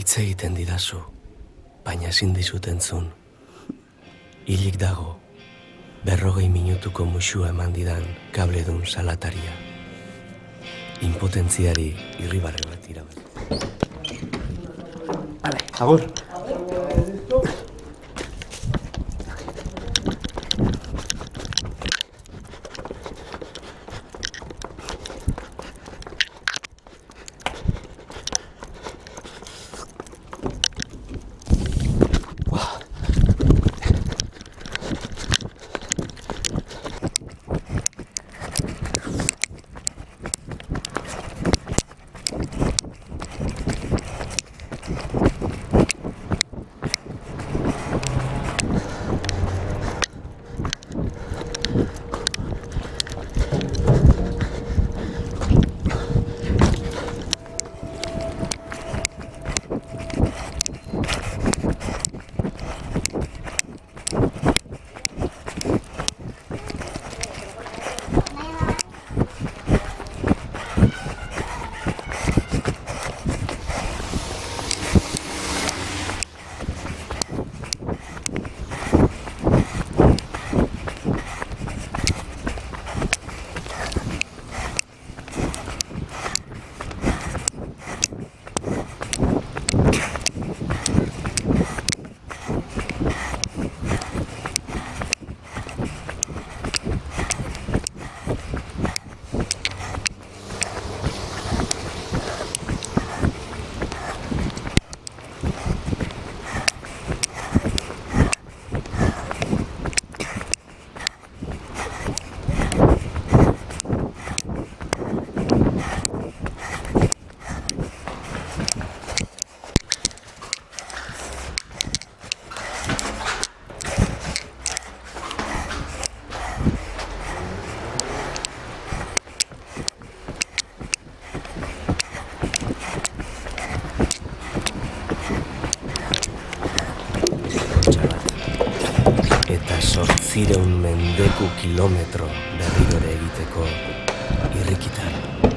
Hitz egiten didazu, baina ezin dizut entzun. Hilik dago, 40 minutuko muxua eman didan kabledun salataria. Impotentziari irribarre bat irabat. Agur. Eta 800 mendeku kilometro berriro ere egiteko irrikitan.